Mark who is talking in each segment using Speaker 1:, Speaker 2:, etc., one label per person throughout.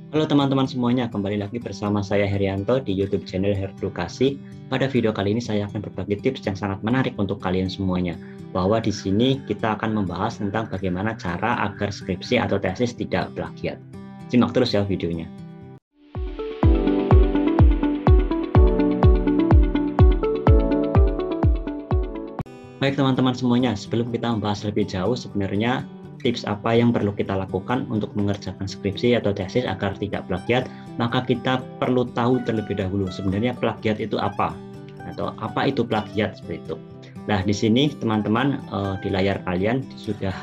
Speaker 1: Halo teman-teman semuanya, kembali lagi bersama saya Herianto di YouTube channel Herdukasi. Pada video kali ini saya akan berbagi tips yang sangat menarik untuk kalian semuanya. Bahwa di sini kita akan membahas tentang bagaimana cara agar skripsi atau tesis tidak plagiat. Simak terus ya videonya. Baik teman-teman semuanya, sebelum kita membahas lebih jauh sebenarnya tips apa yang perlu kita lakukan untuk mengerjakan skripsi atau tesis agar tidak plagiat, maka kita perlu tahu terlebih dahulu sebenarnya plagiat itu apa atau apa itu plagiat seperti itu. Nah, di sini teman-teman di layar kalian sudah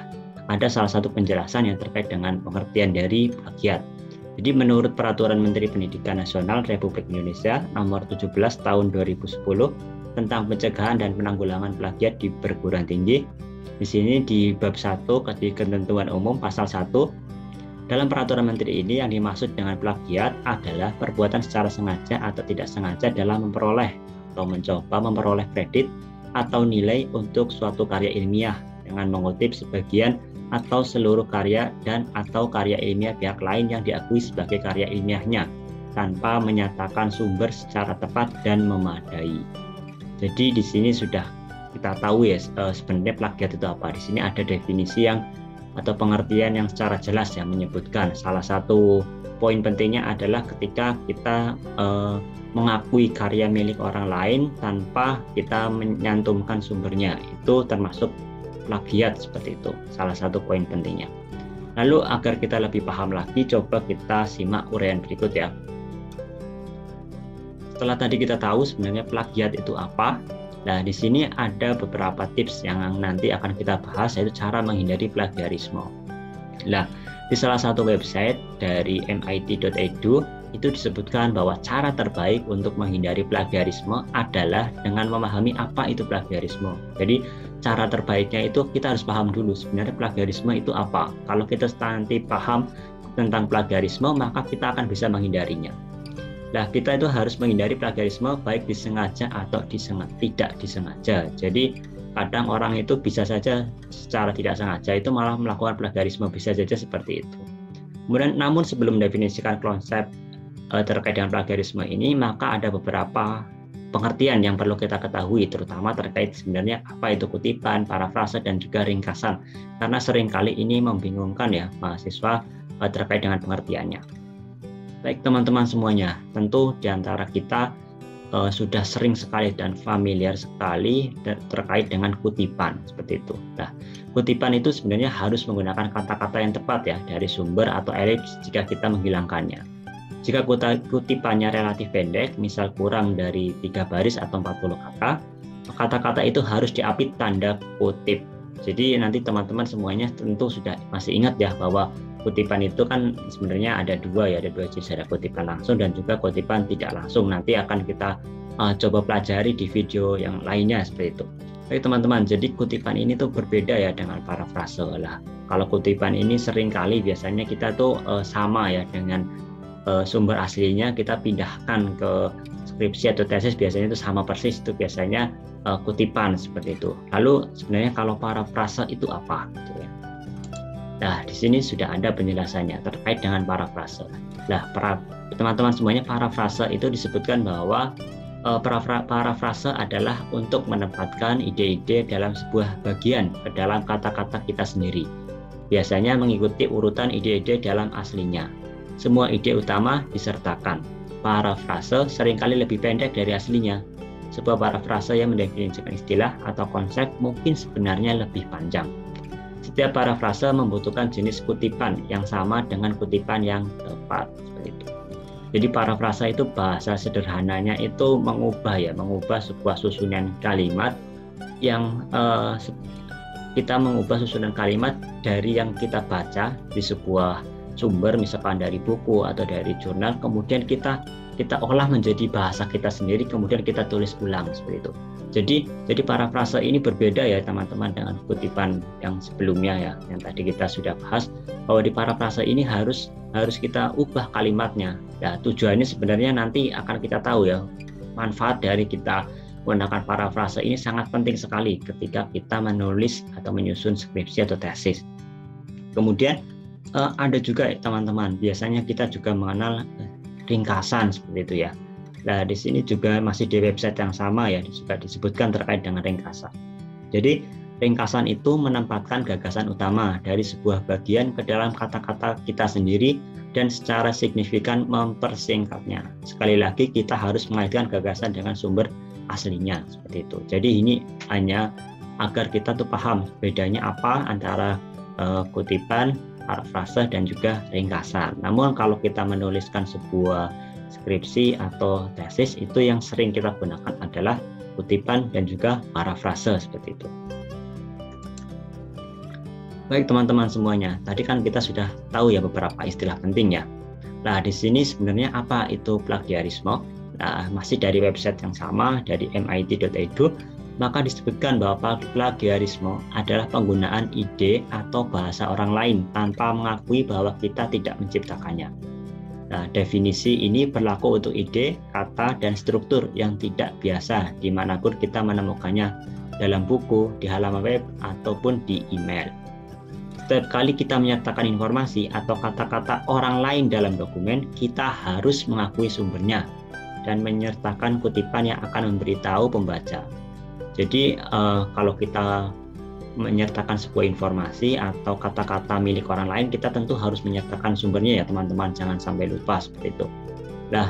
Speaker 1: ada salah satu penjelasan yang terkait dengan pengertian dari plagiat. Jadi menurut Peraturan Menteri Pendidikan Nasional Republik Indonesia Nomor 17 Tahun 2010 tentang pencegahan dan penanggulangan plagiat di perguruan tinggi. Di sini di bab 1 ketentuan umum pasal 1 dalam peraturan menteri ini yang dimaksud dengan plagiat adalah perbuatan secara sengaja atau tidak sengaja dalam memperoleh atau mencoba memperoleh kredit atau nilai untuk suatu karya ilmiah dengan mengutip sebagian atau seluruh karya dan atau karya ilmiah pihak lain yang diakui sebagai karya ilmiahnya tanpa menyatakan sumber secara tepat dan memadai. Jadi di sini sudah kita tahu ya sebenarnya plagiat itu apa. Di sini ada definisi yang atau pengertian yang secara jelas yang menyebutkan. Salah satu poin pentingnya adalah ketika kita mengakui karya milik orang lain tanpa kita menyantumkan sumbernya, itu termasuk plagiat seperti itu. Salah satu poin pentingnya. Lalu agar kita lebih paham lagi, coba kita simak uraian berikut ya. Setelah tadi kita tahu sebenarnya plagiat itu apa, nah di sini ada beberapa tips yang nanti akan kita bahas, yaitu cara menghindari plagiarisme. Nah, di salah satu website dari mit.edu itu disebutkan bahwa cara terbaik untuk menghindari plagiarisme adalah dengan memahami apa itu plagiarisme. Jadi cara terbaiknya itu kita harus paham dulu sebenarnya plagiarisme itu apa. Kalau kita nanti paham tentang plagiarisme, maka kita akan bisa menghindarinya. Nah, kita itu harus menghindari plagiarisme baik disengaja atau tidak disengaja. Jadi kadang orang itu bisa saja secara tidak sengaja itu malah melakukan plagiarisme, bisa saja seperti itu. Kemudian namun sebelum mendefinisikan konsep terkait dengan plagiarisme ini, maka ada beberapa pengertian yang perlu kita ketahui, terutama terkait sebenarnya apa itu kutipan, parafrase, dan juga ringkasan. Karena seringkali ini membingungkan ya mahasiswa terkait dengan pengertiannya. Baik teman-teman semuanya, tentu di antara kita sudah sering sekali dan familiar sekali terkait dengan kutipan seperti itu. Nah, kutipan itu sebenarnya harus menggunakan kata-kata yang tepat ya dari sumber atau elips jika kita menghilangkannya. Jika kutipannya relatif pendek, misal kurang dari 3 baris atau 40 kata, kata-kata itu harus diapit tanda kutip. Jadi nanti teman-teman semuanya tentu sudah masih ingat ya bahwa kutipan itu kan sebenarnya ada dua jenis, ada kutipan langsung dan juga kutipan tidak langsung. Nanti akan kita coba pelajari di video yang lainnya seperti itu. Baik teman-teman, jadi kutipan ini tuh berbeda ya dengan parafrase lah. Kalau kutipan ini seringkali biasanya kita tuh sama ya dengan sumber aslinya, kita pindahkan ke skripsi atau tesis biasanya itu sama persis, itu biasanya kutipan seperti itu. Lalu sebenarnya kalau parafrase itu apa gitu ya. Nah, di sini sudah ada penjelasannya terkait dengan parafrase. Nah, teman-teman semuanya, parafrase itu disebutkan bahwa parafrase adalah untuk menempatkan ide-ide dalam sebuah bagian ke dalam kata-kata kita sendiri. Biasanya mengikuti urutan ide-ide dalam aslinya. Semua ide utama disertakan. Parafrase seringkali lebih pendek dari aslinya. Sebuah parafrase yang mendefinisikan istilah atau konsep mungkin sebenarnya lebih panjang. Setiap parafrase membutuhkan jenis kutipan yang sama dengan kutipan yang tepat seperti itu. Jadi parafrase itu bahasa sederhananya itu mengubah sebuah susunan kalimat yang kita mengubah susunan kalimat dari yang kita baca di sebuah sumber, misalkan dari buku atau dari jurnal, kemudian kita olah menjadi bahasa kita sendiri, kemudian kita tulis ulang seperti itu. Jadi parafrase ini berbeda ya teman-teman dengan kutipan yang sebelumnya ya, yang tadi kita sudah bahas bahwa di parafrase ini harus kita ubah kalimatnya. Ya, tujuannya sebenarnya nanti akan kita tahu ya. Manfaat dari kita menggunakan parafrase ini sangat penting sekali ketika kita menulis atau menyusun skripsi atau tesis. Kemudian ada juga teman-teman, biasanya kita juga mengenal ringkasan seperti itu ya. Nah, di sini juga masih di website yang sama ya, juga disebutkan terkait dengan ringkasan. Jadi, ringkasan itu menempatkan gagasan utama dari sebuah bagian ke dalam kata-kata kita sendiri dan secara signifikan mempersingkatnya. Sekali lagi, kita harus mengaitkan gagasan dengan sumber aslinya seperti itu. Jadi ini hanya agar kita tuh paham bedanya apa antara kutipan, parafrase dan juga ringkasan. Namun kalau kita menuliskan sebuah skripsi atau tesis, itu yang sering kita gunakan adalah kutipan dan juga parafrase seperti itu. Baik teman-teman semuanya, tadi kan kita sudah tahu ya beberapa istilah penting ya. Nah, di sini sebenarnya apa itu plagiarisme? Nah, masih dari website yang sama, dari mit.edu, maka disebutkan bahwa plagiarisme adalah penggunaan ide atau bahasa orang lain tanpa mengakui bahwa kita tidak menciptakannya. Nah, definisi ini berlaku untuk ide, kata, dan struktur yang tidak biasa dimanapun kita menemukannya, dalam buku, di halaman web, ataupun di email. Setiap kali kita menyertakan informasi atau kata-kata orang lain dalam dokumen, kita harus mengakui sumbernya dan menyertakan kutipan yang akan memberitahu pembaca. Jadi kalau kita menyertakan sebuah informasi atau kata-kata milik orang lain, kita tentu harus menyertakan sumbernya ya teman-teman, jangan sampai lupa seperti itu. Nah,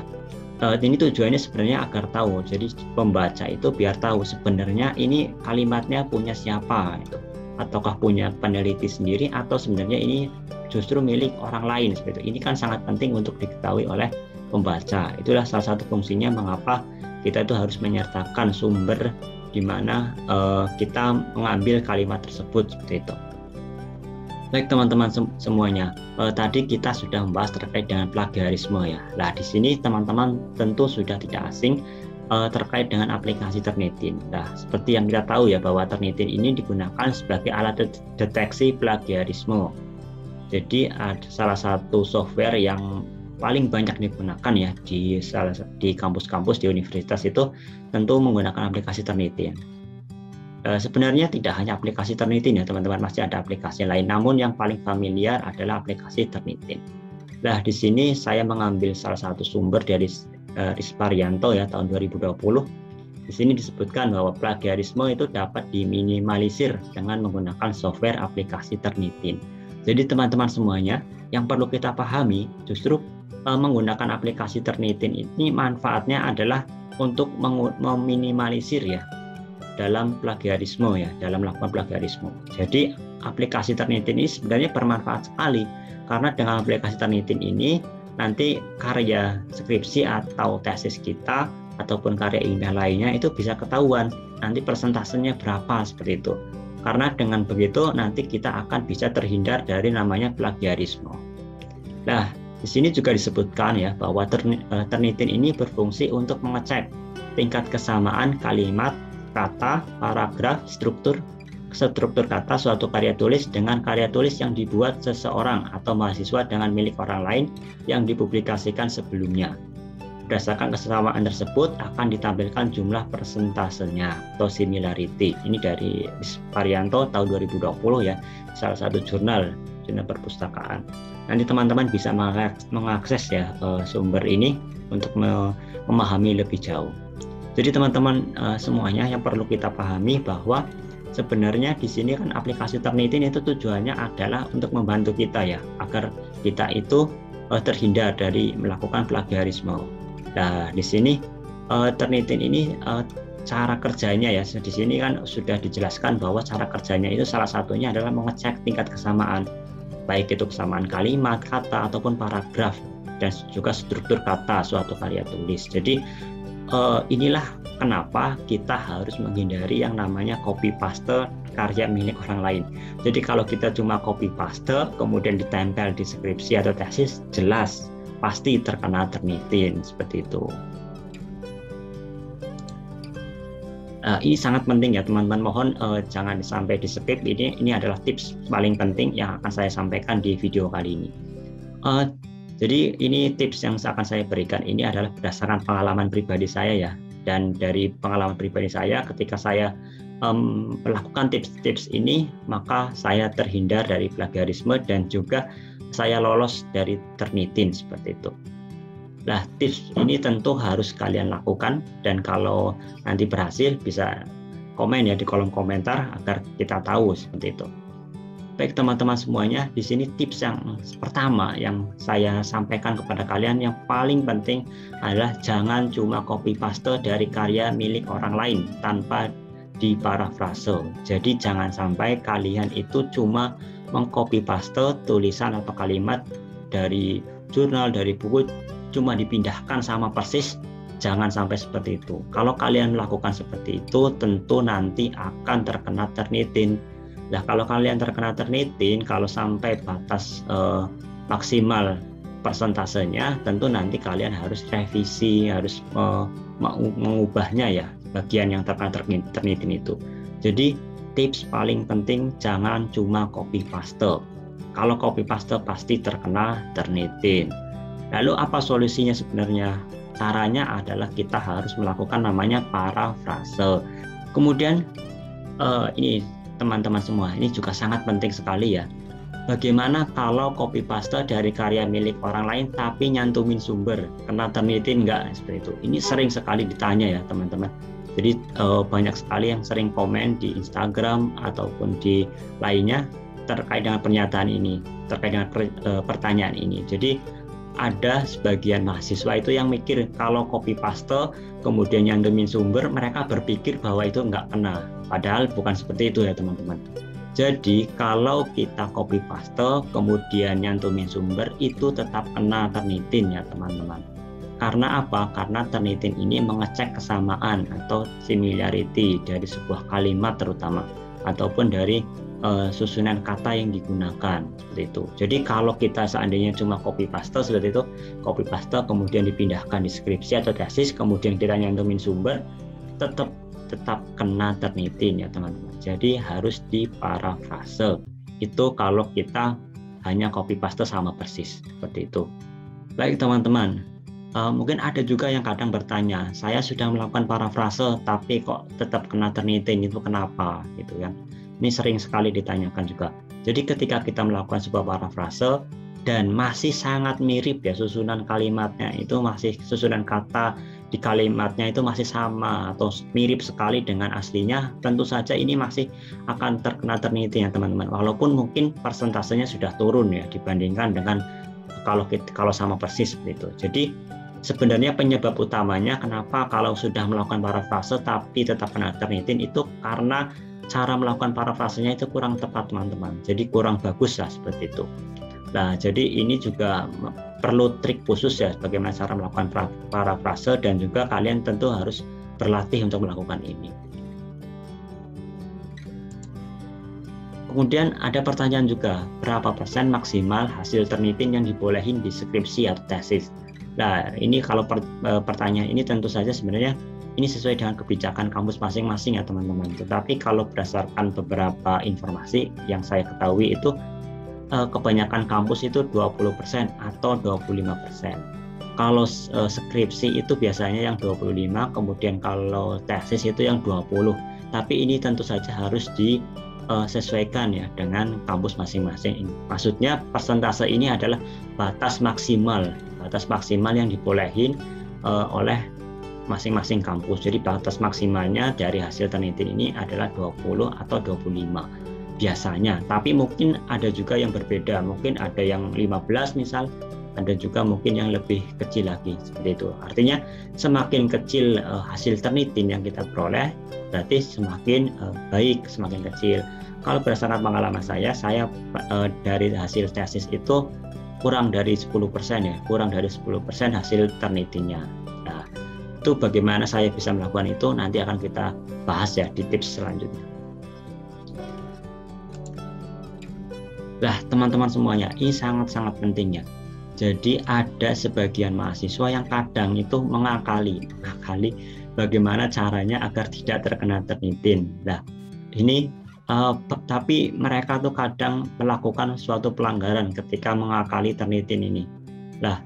Speaker 1: ini tujuannya sebenarnya agar tahu, jadi pembaca itu biar tahu sebenarnya ini kalimatnya punya siapa itu. Ataukah punya peneliti sendiri atau sebenarnya ini justru milik orang lain seperti itu. Ini kan sangat penting untuk diketahui oleh pembaca. Itulah salah satu fungsinya mengapa kita itu harus menyertakan sumber di mana kita mengambil kalimat tersebut seperti itu. Baik teman-teman semuanya, tadi kita sudah membahas terkait dengan plagiarisme ya. Nah, di sini teman-teman tentu sudah tidak asing terkait dengan aplikasi Turnitin. Nah, seperti yang kita tahu ya bahwa Turnitin ini digunakan sebagai alat deteksi plagiarisme. Jadi ada salah satu software yang paling banyak digunakan ya di kampus-kampus di universitas itu tentu menggunakan aplikasi Turnitin. Sebenarnya tidak hanya aplikasi Turnitin ya teman-teman, masih ada aplikasi lain. Namun yang paling familiar adalah aplikasi Turnitin. Nah, di sini saya mengambil salah satu sumber dari Risparianto ya tahun 2020. Di sini disebutkan bahwa plagiarisme itu dapat diminimalisir dengan menggunakan software aplikasi Turnitin. Jadi teman-teman semuanya, yang perlu kita pahami justru menggunakan aplikasi Turnitin ini manfaatnya adalah untuk meminimalisir ya dalam plagiarisme ya, dalam melakukan plagiarisme. Jadi aplikasi Turnitin ini sebenarnya bermanfaat sekali karena dengan aplikasi Turnitin ini nanti karya skripsi atau tesis kita ataupun karya ilmiah lainnya itu bisa ketahuan nanti persentasenya berapa seperti itu. Karena dengan begitu nanti kita akan bisa terhindar dari namanya plagiarisme. Nah, di sini juga disebutkan ya bahwa Turnitin ini berfungsi untuk mengecek tingkat kesamaan kalimat, kata, paragraf, struktur kata suatu karya tulis dengan karya tulis yang dibuat seseorang atau mahasiswa dengan milik orang lain yang dipublikasikan sebelumnya. Berdasarkan kesamaan tersebut akan ditampilkan jumlah persentasenya atau similarity. Ini dari Risparianto tahun 2020 ya, salah satu jurnal perpustakaan. Nanti teman-teman bisa mengakses ya sumber ini untuk memahami lebih jauh. Jadi teman-teman semuanya yang perlu kita pahami bahwa sebenarnya di sini kan aplikasi Turnitin itu tujuannya adalah untuk membantu kita ya agar kita itu terhindar dari melakukan plagiarisme. Nah, di sini Turnitin ini cara kerjanya ya di sini kan sudah dijelaskan bahwa cara kerjanya itu salah satunya adalah mengecek tingkat kesamaan, baik itu kesamaan kalimat, kata ataupun paragraf dan juga struktur kata suatu karya tulis. Jadi inilah kenapa kita harus menghindari yang namanya copy paste karya milik orang lain. Jadi kalau kita cuma copy paste kemudian ditempel di skripsi atau tesis, jelas pasti terkena Turnitin seperti itu. Ini sangat penting ya teman-teman, mohon jangan sampai di skip. Ini adalah tips paling penting yang akan saya sampaikan di video kali ini. Jadi ini tips yang akan saya berikan ini adalah berdasarkan pengalaman pribadi saya ya. Dan dari pengalaman pribadi saya ketika saya melakukan tips-tips ini, maka saya terhindar dari plagiarisme dan juga saya lolos dari Turnitin seperti itu. Nah, tips ini tentu harus kalian lakukan, dan kalau nanti berhasil bisa komen ya di kolom komentar agar kita tahu seperti itu. Baik teman-teman semuanya, di sini tips yang pertama yang saya sampaikan kepada kalian yang paling penting adalah jangan cuma copy paste dari karya milik orang lain tanpa diparafrase. Jadi jangan sampai kalian itu cuma mengcopy paste tulisan atau kalimat dari jurnal, dari buku, cuma dipindahkan sama persis. Jangan sampai seperti itu. Kalau kalian melakukan seperti itu, tentu nanti akan terkena Turnitin. Nah, kalau kalian terkena Turnitin, kalau sampai batas maksimal persentasenya, tentu nanti kalian harus revisi, harus mengubahnya ya, bagian yang terkena Turnitin itu. Jadi tips paling penting jangan cuma copy paste. Kalau copy paste pasti terkena Turnitin. Lalu apa solusinya sebenarnya? Caranya adalah kita harus melakukan namanya parafrase. Kemudian ini teman-teman semua, ini juga sangat penting sekali ya. Bagaimana kalau copy paste dari karya milik orang lain tapi nyantumin sumber, kena Turnitin nggak? Seperti itu. Ini sering sekali ditanya ya teman-teman. Jadi banyak sekali yang sering komen di Instagram ataupun di lainnya terkait dengan pernyataan ini, terkait dengan pertanyaan ini. Jadi ada sebagian mahasiswa itu yang mikir kalau copy paste kemudian nyantumin sumber, mereka berpikir bahwa itu nggak kena. Padahal bukan seperti itu ya teman-teman. Jadi kalau kita copy paste kemudian nyantumin sumber, itu tetap kena Turnitin ya teman-teman. Karena apa? Karena Turnitin ini mengecek kesamaan atau similarity dari sebuah kalimat terutama, ataupun dari susunan kata yang digunakan seperti itu. Jadi kalau kita seandainya cuma copy paste seperti itu, copy paste kemudian dipindahkan di skripsi atau tesis, kemudian kita nyantumin sumber, tetap kena Turnitin ya teman-teman. Jadi harus diparafrase. Itu kalau kita hanya copy paste sama persis seperti itu. Baik teman-teman, mungkin ada juga yang kadang bertanya, saya sudah melakukan parafrase tapi kok tetap kena Turnitin, itu kenapa gitu kan. Ini sering sekali ditanyakan juga. Jadi ketika kita melakukan sebuah parafrase dan masih sangat mirip ya, susunan kalimatnya itu masih, susunan kata di kalimatnya itu masih sama atau mirip sekali dengan aslinya, tentu saja ini masih akan terkena Turnitin ya teman-teman. Walaupun mungkin persentasenya sudah turun ya dibandingkan dengan kalau sama persis seperti itu. Jadi sebenarnya penyebab utamanya kenapa kalau sudah melakukan parafrase tapi tetap kena Turnitin itu karena cara melakukan parafrasenya itu kurang tepat teman-teman. Jadi kurang bagus lah seperti itu. Nah, jadi ini juga perlu trik khusus ya bagaimana cara melakukan parafrase, dan juga kalian tentu harus berlatih untuk melakukan ini. Kemudian ada pertanyaan juga, berapa persen maksimal hasil Turnitin yang dibolehin di skripsi atau tesis? Nah, ini kalau pertanyaan ini tentu saja sebenarnya ini sesuai dengan kebijakan kampus masing-masing ya teman-teman. Tetapi kalau berdasarkan beberapa informasi yang saya ketahui itu kebanyakan kampus itu 20% atau 25%. Kalau skripsi itu biasanya yang 25, kemudian kalau tesis itu yang 20. Tapi ini tentu saja harus disesuaikan ya dengan kampus masing-masing. Maksudnya persentase ini adalah batas maksimal yang dibolehin oleh masing-masing kampus. Jadi batas maksimalnya dari hasil Turnitin ini adalah 20 atau 25 biasanya. Tapi mungkin ada juga yang berbeda, mungkin ada yang 15 misal, ada juga mungkin yang lebih kecil lagi seperti itu. Artinya semakin kecil hasil Turnitin yang kita peroleh, berarti semakin baik, semakin kecil. Kalau berdasarkan pengalaman saya dari hasil tesis itu kurang dari 10% ya, kurang dari 10% hasil Turnitinnya. Nah, itu bagaimana saya bisa melakukan itu nanti akan kita bahas ya di tips selanjutnya. Nah teman-teman semuanya, ini sangat-sangat penting ya. Jadi ada sebagian mahasiswa yang kadang itu mengakali bagaimana caranya agar tidak terkena Turnitin. Nah ini tapi mereka tuh kadang melakukan suatu pelanggaran ketika mengakali Turnitin ini. Nah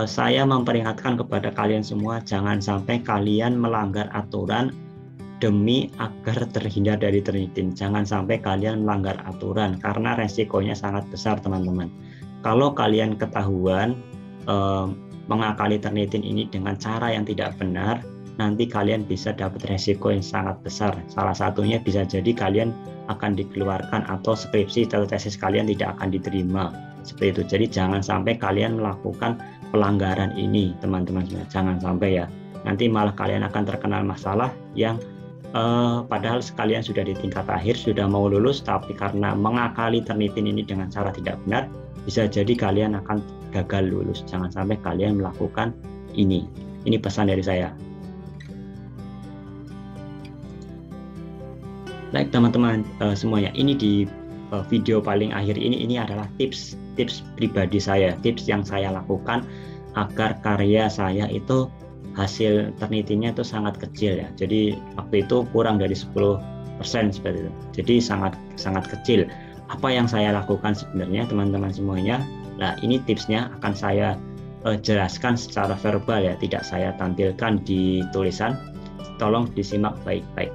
Speaker 1: saya memperingatkan kepada kalian semua, jangan sampai kalian melanggar aturan demi agar terhindar dari Turnitin. Jangan sampai kalian melanggar aturan karena resikonya sangat besar teman-teman. Kalau kalian ketahuan mengakali Turnitin ini dengan cara yang tidak benar, nanti kalian bisa dapat resiko yang sangat besar. Salah satunya bisa jadi kalian akan dikeluarkan atau skripsi atau tesis kalian tidak akan diterima. Seperti itu. Jadi jangan sampai kalian melakukan pelanggaran ini, teman-teman. Jangan sampai ya. Nanti malah kalian akan terkena masalah yang padahal sekalian sudah di tingkat akhir, sudah mau lulus, tapi karena mengakali Turnitin ini dengan cara tidak benar, bisa jadi kalian akan gagal lulus. Jangan sampai kalian melakukan ini. Ini pesan dari saya. Baik teman-teman semuanya, ini di video paling akhir ini adalah tips pribadi saya, tips yang saya lakukan agar karya saya itu hasil Turnitinnya itu sangat kecil ya. Jadi waktu itu kurang dari 10% seperti itu. Jadi sangat kecil. Apa yang saya lakukan sebenarnya teman-teman semuanya? Nah, ini tipsnya akan saya jelaskan secara verbal ya, tidak saya tampilkan di tulisan. Tolong disimak baik-baik.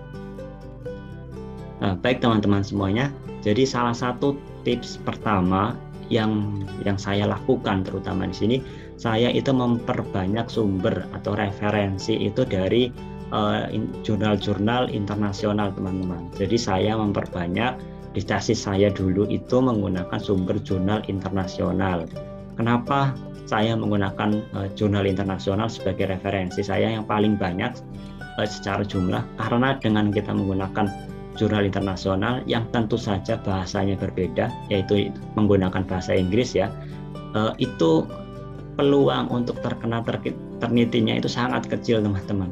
Speaker 1: Nah, baik teman-teman semuanya. Jadi salah satu tips pertama yang saya lakukan terutama di sini, saya itu memperbanyak sumber atau referensi itu dari jurnal-jurnal internasional teman-teman. Jadi saya memperbanyak di tesis saya dulu itu menggunakan sumber jurnal internasional. Kenapa saya menggunakan jurnal internasional sebagai referensi saya yang paling banyak secara jumlah? Karena dengan kita menggunakan jurnal internasional yang tentu saja bahasanya berbeda, yaitu menggunakan bahasa Inggris ya, itu peluang untuk terkena Turnitinnya itu sangat kecil teman-teman.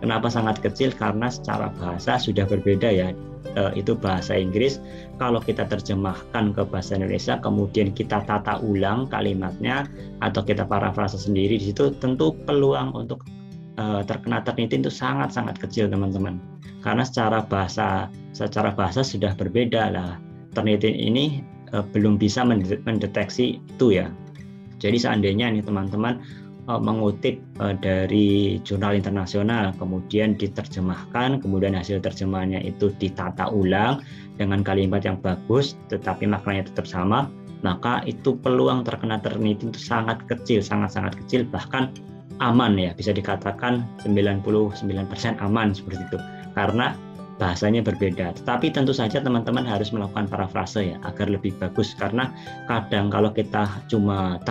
Speaker 1: Kenapa sangat kecil? Karena secara bahasa sudah berbeda ya. Itu bahasa Inggris, kalau kita terjemahkan ke bahasa Indonesia kemudian kita tata ulang kalimatnya atau kita parafrase sendiri, di situ tentu peluang untuk terkena Turnitin itu sangat kecil teman-teman, karena secara bahasa sudah berbeda lah. Turnitin ini belum bisa mendeteksi itu ya. Jadi seandainya nih teman-teman mengutip dari jurnal internasional, kemudian diterjemahkan, kemudian hasil terjemahannya itu ditata ulang dengan kalimat yang bagus, tetapi maknanya tetap sama, maka itu peluang terkena Turnitin itu sangat kecil, sangat kecil, bahkan aman ya, bisa dikatakan 99% aman seperti itu, karena bahasanya berbeda. Tetapi tentu saja teman-teman harus melakukan parafrase ya, agar lebih bagus, karena kadang kalau kita cuma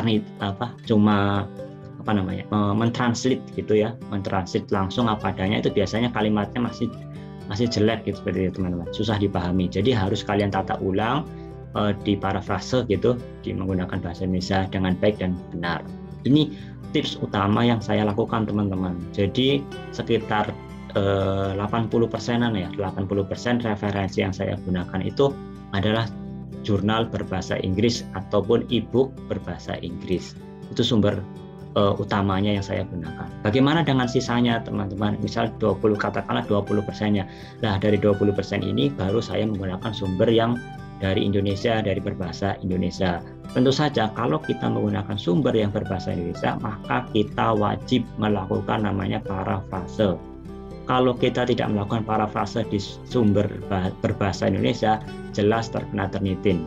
Speaker 1: mentranslate gitu ya, mentranslate langsung apa adanya, itu biasanya kalimatnya masih jelek gitu seperti itu teman-teman, susah dipahami. Jadi harus kalian tata ulang, di parafrase gitu, menggunakan bahasa Indonesia dengan baik dan benar. Ini tips utama yang saya lakukan teman-teman. Jadi sekitar 80%-an ya, 80% referensi yang saya gunakan itu adalah jurnal berbahasa Inggris ataupun e-book berbahasa Inggris. Itu sumber utamanya yang saya gunakan. Bagaimana dengan sisanya teman-teman? Misal katakanlah 20%-nya. Nah, dari 20% ini baru saya menggunakan sumber yang dari Indonesia, dari berbahasa Indonesia. Tentu saja kalau kita menggunakan sumber yang berbahasa Indonesia, maka kita wajib melakukan namanya parafrase. Kalau kita tidak melakukan parafrase di sumber berbahasa Indonesia, jelas terkena Turnitin.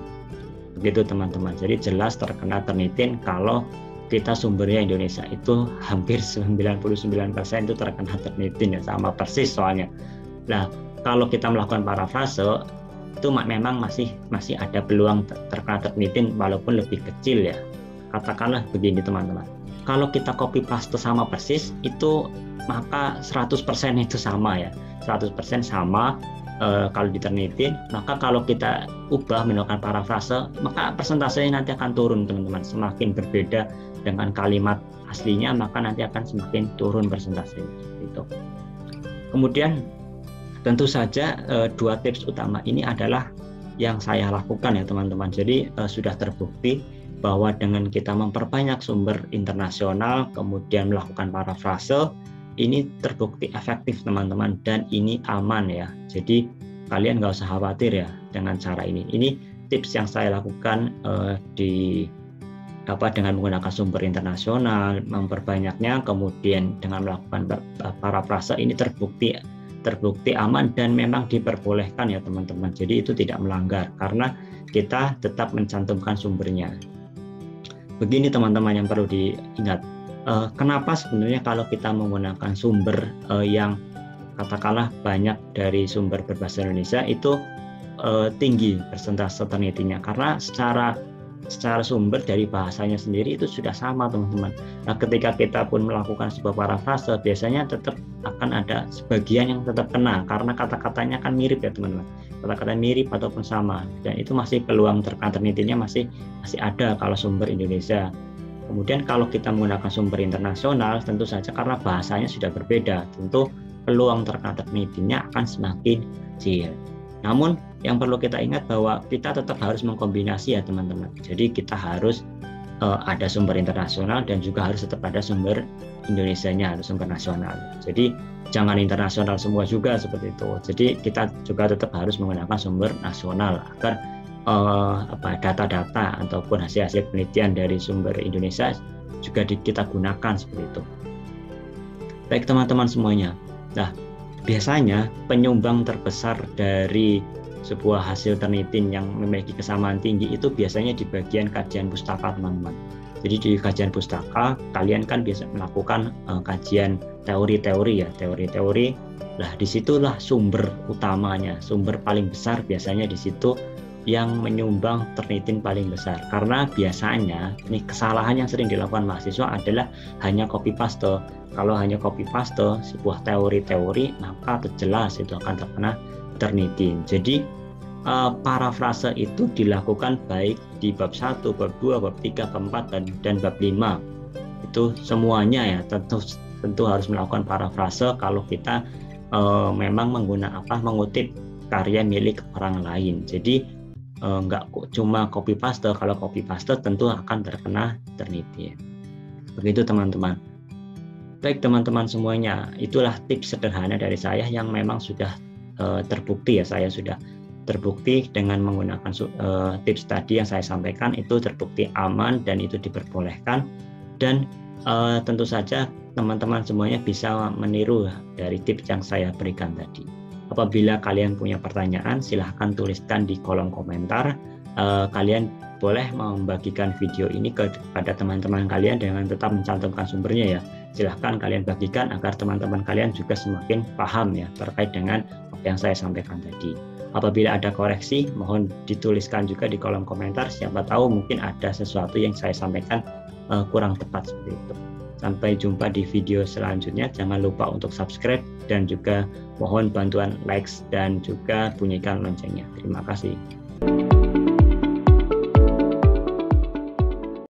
Speaker 1: Begitu teman-teman. Jadi jelas terkena Turnitin kalau kita sumbernya Indonesia, itu hampir 99% itu terkena Turnitin ya, sama persis soalnya. Nah, kalau kita melakukan parafrase itu memang masih ada peluang terkena Turnitin walaupun lebih kecil ya. Katakanlah begini teman-teman. Kalau kita copy paste sama persis itu maka 100% itu sama ya. 100% sama kalau di Turnitin, maka kalau kita ubah melakukan parafrase, maka persentasenya nanti akan turun teman-teman. Semakin berbeda dengan kalimat aslinya, maka nanti akan semakin turun persentasenya. Gitu. Kemudian tentu saja dua tips utama ini adalah yang saya lakukan ya teman-teman. Jadi sudah terbukti bahwa dengan kita memperbanyak sumber internasional, kemudian melakukan parafrase, ini terbukti efektif teman-teman, dan ini aman ya. Jadi kalian nggak usah khawatir ya dengan cara ini. Ini tips yang saya lakukan dengan menggunakan sumber internasional, memperbanyaknya, kemudian dengan melakukan parafrase, ini terbukti aman dan memang diperbolehkan ya teman-teman. Jadi itu tidak melanggar karena kita tetap mencantumkan sumbernya. begini teman-teman yang perlu diingat. Kenapa sebenarnya kalau kita menggunakan sumber yang katakanlah banyak dari sumber berbahasa Indonesia itu tinggi persentase ternitinya, karena secara sumber dari bahasanya sendiri itu sudah sama teman-teman. Nah, ketika kita pun melakukan sebuah parafrase, biasanya tetap akan ada sebagian yang tetap kena karena kata-katanya kan mirip ya teman-teman. Kata-kata mirip ataupun sama, dan itu masih peluang ternitinya masih ada kalau sumber Indonesia. Kemudian kalau kita menggunakan sumber internasional, tentu saja karena bahasanya sudah berbeda, tentu peluang ternitinya akan semakin kecil. Namun yang perlu kita ingat bahwa kita tetap harus mengkombinasi ya teman-teman. Jadi kita harus ada sumber internasional dan juga harus tetap ada sumber Indonesianya atau sumber nasional. Jadi jangan internasional semua juga seperti itu. Jadi kita juga tetap harus menggunakan sumber nasional agar data-data ataupun hasil-hasil penelitian dari sumber Indonesia juga kita gunakan seperti itu. Baik teman-teman semuanya. Nah, biasanya penyumbang terbesar dari sebuah hasil penelitian yang memiliki kesamaan tinggi itu biasanya di bagian kajian pustaka teman-teman. Jadi di kajian pustaka kalian kan biasa melakukan kajian teori-teori ya, teori-teori. Nah, disitulah sumber utamanya, sumber paling besar biasanya di situ yang menyumbang ternitian paling besar. Karena biasanya ini kesalahan yang sering dilakukan mahasiswa adalah hanya copy paste. Kalau hanya copy paste sebuah teori-teori, maka jelas itu akan terkena ternitian. Jadi parafrase itu dilakukan baik di bab 1, bab 2, bab 3, bab 4 dan bab 5. Itu semuanya ya tentu harus melakukan parafrase kalau kita memang mengutip karya milik orang lain. Jadi nggak cuma copy paste. Kalau copy paste tentu akan terkena ternitian. Begitu teman-teman. Baik teman-teman semuanya, itulah tips sederhana dari saya yang memang sudah terbukti ya. Saya sudah terbukti dengan menggunakan tips tadi yang saya sampaikan, itu terbukti aman dan itu diperbolehkan. Dan tentu saja teman-teman semuanya bisa meniru dari tips yang saya berikan tadi. Apabila kalian punya pertanyaan, silahkan tuliskan di kolom komentar. Kalian boleh membagikan video ini kepada teman-teman kalian dengan tetap mencantumkan sumbernya ya. Silahkan kalian bagikan agar teman-teman kalian juga semakin paham ya terkait dengan apa yang saya sampaikan tadi. Apabila ada koreksi, mohon dituliskan juga di kolom komentar. Siapa tahu mungkin ada sesuatu yang saya sampaikan kurang tepat seperti itu. Sampai jumpa di video selanjutnya. Jangan lupa untuk subscribe dan juga mohon bantuan likes dan juga bunyikan loncengnya. Terima kasih.